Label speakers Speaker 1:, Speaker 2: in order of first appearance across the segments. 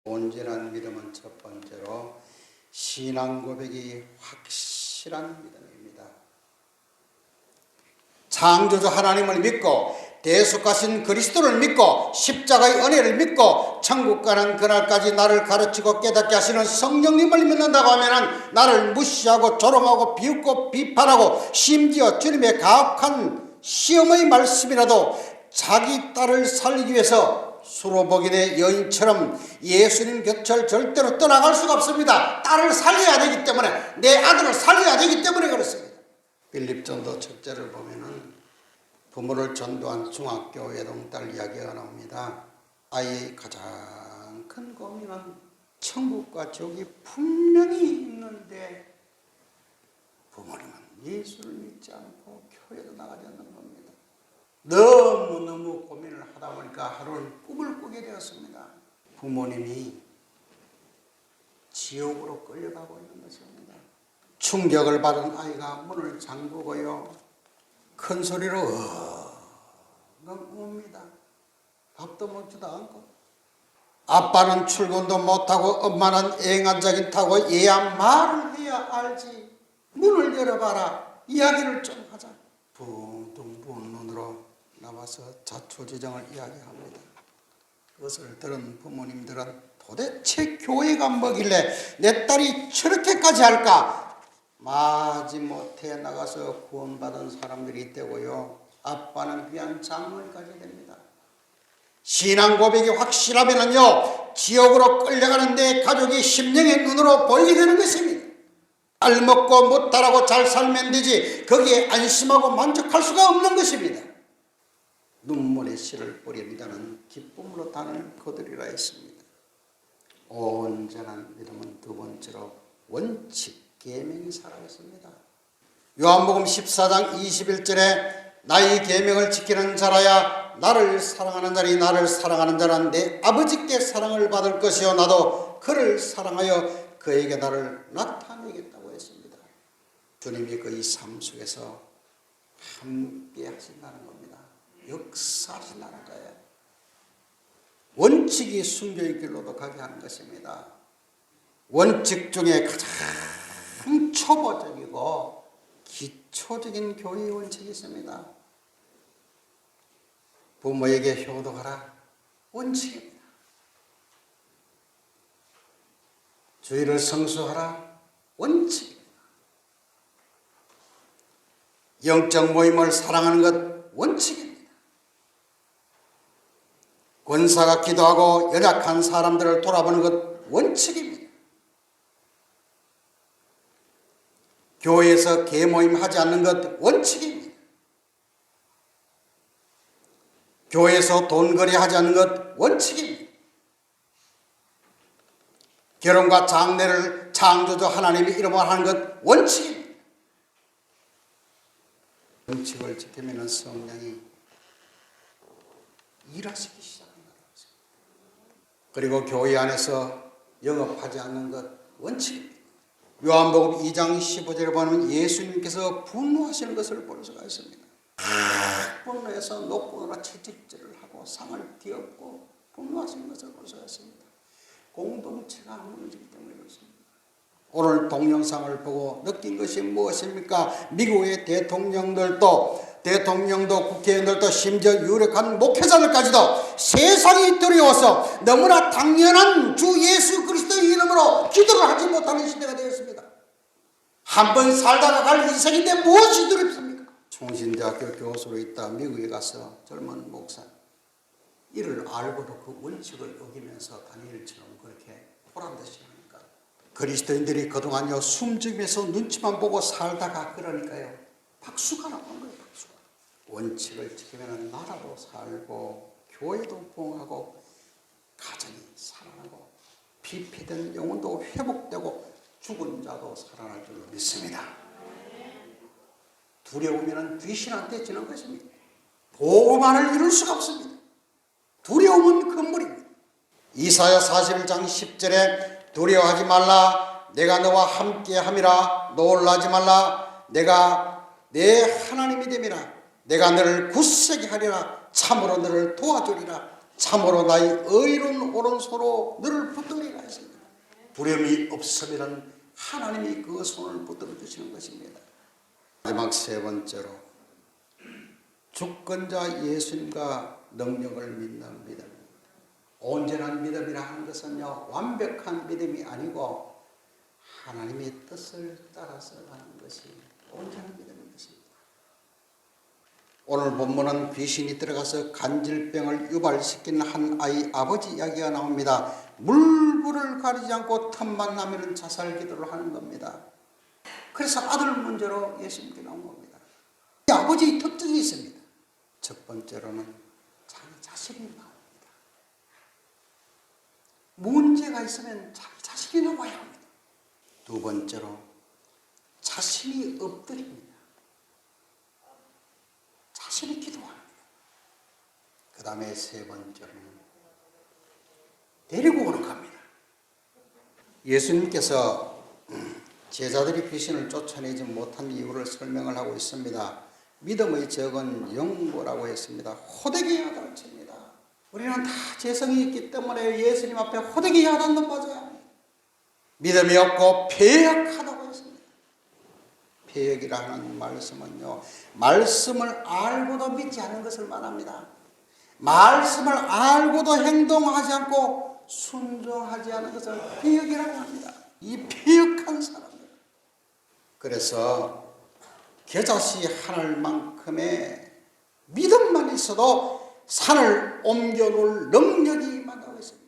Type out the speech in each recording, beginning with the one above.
Speaker 1: 온전한 믿음은 첫 번째로 신앙 고백이 확실한 믿음입니다. 창조주 하나님을 믿고 대속하신 그리스도를 믿고 십자가의 은혜를 믿고 천국 가는 그날까지 나를 가르치고 깨닫게 하시는 성령님을 믿는다고 하면 나를 무시하고 조롱하고 비웃고 비판하고 심지어 주님의 가혹한 시험의 말씀이라도 자기 딸을 살리기 위해서 수로복인의 여인처럼 예수님 곁을 절대로 떠나갈 수가 없습니다. 딸을 살려야 되기 때문에, 내 아들을 살려야 되기 때문에 그렇습니다. 빌립전도 첫째를 보면은 부모를 전도한 중학교 외동딸 이야기가 나옵니다. 아이의 가장 큰 고민은 천국과 지옥이 분명히 있는데 부모님은 예수를 믿지 않고 교회도 나가지 않는 겁니다. 너무너무 고민을 하다 보니까 하루는 꿈을 꾸게 되었습니다. 부모님이 지옥으로 끌려가고 있는 것입니다. 충격을 받은 아이가 문을 잠그고요, 큰 소리로 웁니다. 밥도 먹지도 않고, 아빠는 출근도 못하고 엄마는 애간장이 타고 얘야 말을 해야 알지, 문을 열어봐라, 이야기를 좀 하자. 붕붕 부은 눈으로 나와서 자초지정을 이야기합니다. 그것을 들은 부모님들은 도대체 교회가 뭐길래 내 딸이 저렇게까지 할까? 마지못해 나가서 구원받은 사람들이 되고요, 아빠는 귀한 장로까지 됩니다. 신앙 고백이 확실하면요, 지옥으로 끌려가는 내 가족이 심령의 눈으로 보이게 되는 것입니다. 잘 먹고 무탈하고 잘 살면 되지, 거기에 안심하고 만족할 수가 없는 것입니다. 눈물의 씨를 뿌린 자는 기쁨으로 단을 거두리라 했습니다. 온전한 믿음은 두 번째로 원칙 계명이 살아있습니다. 요한복음 14장 21절에 나의 계명을 지키는 자라야 나를 사랑하는 자니 나를 사랑하는 자는 내 아버지께 사랑을 받을 것이요 나도 그를 사랑하여 그에게 나를 나타내겠다고 했습니다. 주님이 그 이 삶 속에서 함께 하신다는 겁니다. 역사하신다는 거예요. 원칙이 순교의 길로도 가게 하는 것입니다. 원칙 중에 가장 초보적이고 기초적인 교회의 원칙이 있습니다. 부모에게 효도하라, 원칙입니다. 주의를 성수하라, 원칙입니다. 영적 모임을 사랑하는 것, 원칙입니다. 권사가 기도하고 연약한 사람들을 돌아보는 것, 원칙입니다. 교회에서 계모임 하지 않는 것, 원칙입니다. 교회에서 돈거래 하지 않는 것, 원칙입니다. 결혼과 장례를 창조주 하나님의 이름으로 하는 것, 원칙입니다. 원칙을 지키면 성령이 일하시기 시작합니다. 그리고 교회 안에서 영업하지 않는 것, 원칙입니다. 요한복음 2장 15절에 보면 예수님께서 분노하시는 것을 볼 수가 있습니다. 분노해서 노고나 채찍질을 하고 상을 뒤엎고 분노하시는 것을 볼 수가 있습니다. 공동체가 무너지기 때문에 그렇습니다. 오늘 동영상을 보고 느낀 것이 무엇입니까? 미국의 대통령도 국회의원들도 심지어 유력한 목회자들까지도 세상이 두려워서 너무나 당연한 주 예수 그리스도의 이름으로 기도를 하지 못하는 시대가 되었습니다. 한 번 살다가 갈 인생인데 무엇이 두렵습니까? 총신대학교 교수로 있다 미국에 가서 젊은 목사, 이를 알고도 그 원칙을 어기면서 다니엘처럼 그렇게 보란듯이 하니까 그리스도인들이 그동안요 숨죽이면서 눈치만 보고 살다가 그러니까요 박수가 나오는 거예요. 박수가. 원칙을 지키면 나라도 살고 교회도 부흥하고 가정이 살아나고 피폐된 영혼도 회복되고 죽은 자도 살아날 줄로 믿습니다. 두려우면 귀신한테 지는 것입니다. 보호만을 이룰 수가 없습니다. 두려움은 금물입니다. 이사야 41장 10절에 두려워하지 말라, 내가 너와 함께 함이라, 놀라지 말라, 내가 내 하나님이 됨이라, 내가 너를 굳세게 하리라, 참으로 너를 도와주리라, 참으로 나의 의로운 오른손으로 너를 붙들리라. 두려움이 없으면 하나님이 그 손을 붙들어 주시는 것입니다. 마지막 세 번째로 주권자 예수님과 능력을 믿는 믿음. 온전한 믿음이라 하는 것은요, 완벽한 믿음이 아니고 하나님의 뜻을 따라서 하는 것이 온전한 믿음인 것입니다. 오늘 본문은 귀신이 들어가서 간질병을 유발시킨 한 아이 아버지 이야기가 나옵니다. 물불을 가리지 않고 틈만 나면 자살 기도를 하는 겁니다. 그래서 아들 문제로 예수님께 나온 겁니다. 이 아버지의 특징이 있습니다. 첫 번째로는 자기 자신이 나옵니다. 문제가 있으면 자기 자신이 나와야 합니다. 두 번째로 자신이 엎드립니다. 자신이 기도합니다. 그 다음에 세 번째로는 데리고 오는 겁니다. 예수님께서 제자들이 귀신을 쫓아내지 못한 이유를 설명을 하고 있습니다. 믿음의 적은 영모라고 했습니다. 호되게 가르칩니다. 우리는 다 재성이 있기 때문에 예수님 앞에 호되게 야단도 맞아야 합니다. 믿음이 없고 패역하다고 했습니다. 패역이라 하는 말씀은요, 말씀을 알고도 믿지 않는 것을 말합니다. 말씀을 알고도 행동하지 않고 순종하지 않는 것을 패역이라고 합니다. 이 패역한 사람들. 그래서 겨자씨 하늘만큼의 믿음만 있어도 산을 옮겨놓을 능력이 많다고 했습니다.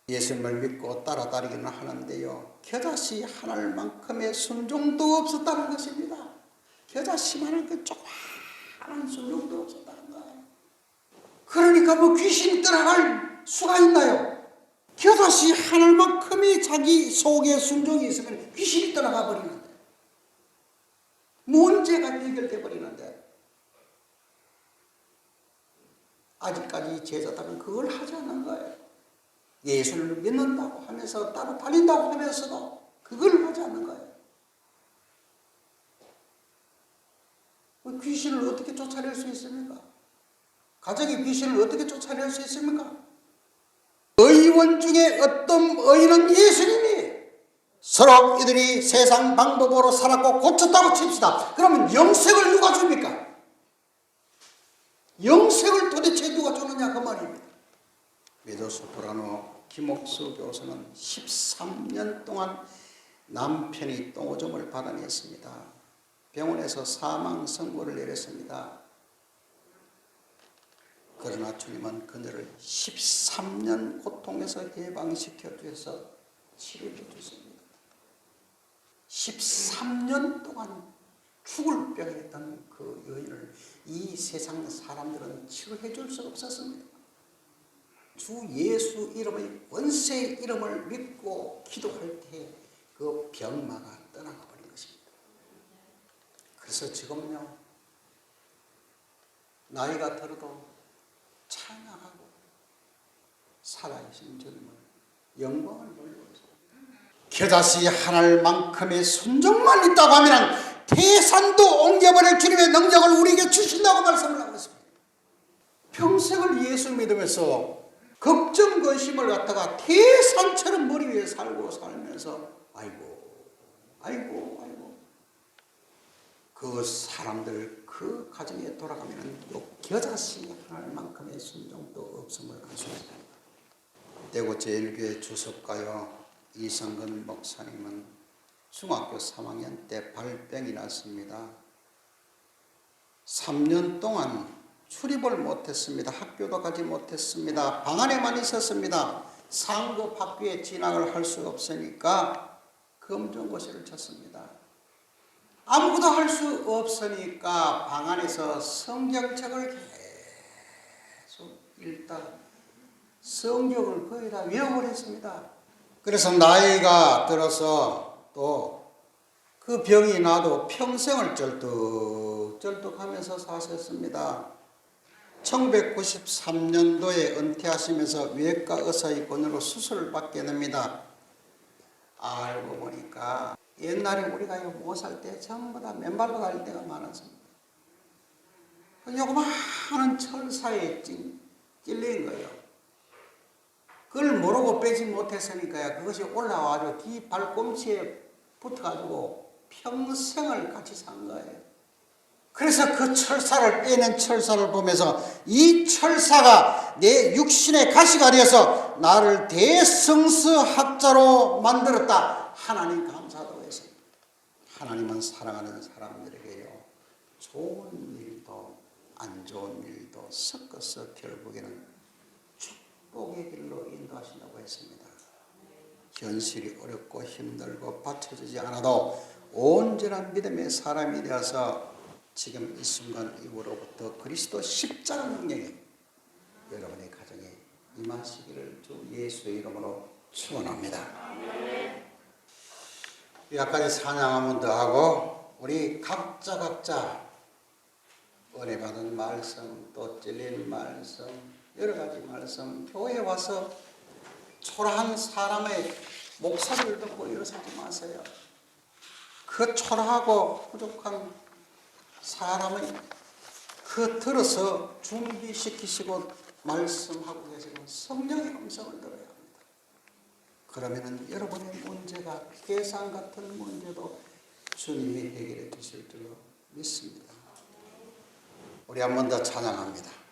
Speaker 1: 예수님을 믿고 따라다니기는 하는데요, 겨자씨 하늘만큼의 순종도 없었다는 것입니다. 겨자씨만한 그 조그마한 순종도 없었다는 거예요. 그러니까 뭐 귀신이 따라갈 수가 있나요? 겨자씨 하늘만큼의 자기 속에 순종이 있으면 귀신이 떠나가 버리는데, 문제가 해결돼 버리는데, 아직까지 제자들은 그걸 하지 않는 거예요. 예수를 믿는다고 하면서 따로 달린다고 하면서도 그걸 하지 않는 거예요. 귀신을 어떻게 쫓아낼 수 있습니까? 가정의 귀신을 어떻게 쫓아낼 수 있습니까? 의원 중에 어떤 의인은 예수님이에요. 서로 이들이 세상 방법으로 살았고 고쳤다고 칩시다. 그러면 영생을 누가 줍니까? 영생을 도대체 누가 주느냐 그 말입니다. 메조소프라노 김옥수 교수는 13년 동안 남편이 똥오줌을 받아냈습니다. 병원에서 사망 선고를 내렸습니다. 그러나 주님은 그녀를 13년 고통에서 해방시켜 주셔서 치료해 주셨습니다. 13년 동안 죽을 병했던 그 여인을 이 세상 사람들은 치료해 줄 수 없었습니다. 주 예수 이름의 권세의 이름을 믿고 기도할 때 그 병마가 떠나가 버린 것입니다. 그래서 지금요, 나이가 들어도 찬양하고 살아계신 주님을 영광을 돌리고 있습니다. 겨자씨 하늘만큼의 순종만 있다고 하면 태산도 옮겨버릴 주님의 능력을 우리에게 주신다고 말씀을 하고 있습니다. 평생을 예수 믿으면서 걱정 근심을 갖다가 태산처럼 머리 위에 살면서 아이고 그 사람들 그 가정에 돌아가면 또 겨자씨 하늘만큼의 순종도 없음을 알 수 있습니다. 대구 제일교회 주석가요 이성근 목사님은 중학교 3학년 때 발병이 났습니다. 3년 동안 출입을 못했습니다. 학교도 가지 못했습니다. 방 안에만 있었습니다. 상급 학교에 진학을 할 수 없으니까 검정고시를 쳤습니다. 아무것도 할 수 없으니까 방 안에서 성경책을 계속 읽다가 성경을 거의 다 외워버렸습니다. 그래서 나이가 들어서 또 그 병이 나도 평생을 쩔뚝쩔뚝하면서 사셨습니다. 1993년도에 은퇴하시면서 외과 의사의 권유로 수술을 받게 됩니다. 알고 보니까 옛날에 우리가 못 살 때 전부 다 맨발로 갈 때가 많았습니다. 요거마한 철사에 찔린 거예요. 그걸 모르고 빼지 못했으니까 그것이 올라와가지고 뒤 발꿈치에 붙어가지고 평생을 같이 산 거예요. 그래서 그 철사를 빼낸 철사를 보면서 이 철사가 내 육신의 가시가 되어서 나를 대성스학자로 만들었다. 하나님 감사도 했습니다. 하나님은 사랑하는 사람들에게요, 좋은 일도 안 좋은 일도 섞어서 결국에는 축복의 길로 인도하신다고 했습니다. 현실이 어렵고 힘들고 받쳐주지 않아도 온전한 믿음의 사람이 되어서 지금 이 순간 이후로부터 그리스도 십자가 능력이 여러분의 가정에 임하시기를 주 예수의 이름으로 축원합니다. 여기까지 찬양 한번 더 하고 우리 각자 은혜 받은 말씀, 또 찔린 말씀, 여러 가지 말씀, 교회에 와서 초라한 사람의 목소리를 듣고 일어서지 마세요. 그 초라하고 부족한 사람의 그 들어서 준비시키시고 말씀하고 계시는 성령의 음성을 들어야 합니다. 그러면은 여러분의 문제가 계산 같은 문제도 주님이 해결해 주실 줄로 믿습니다. 우리 한 번 더 찬양합니다.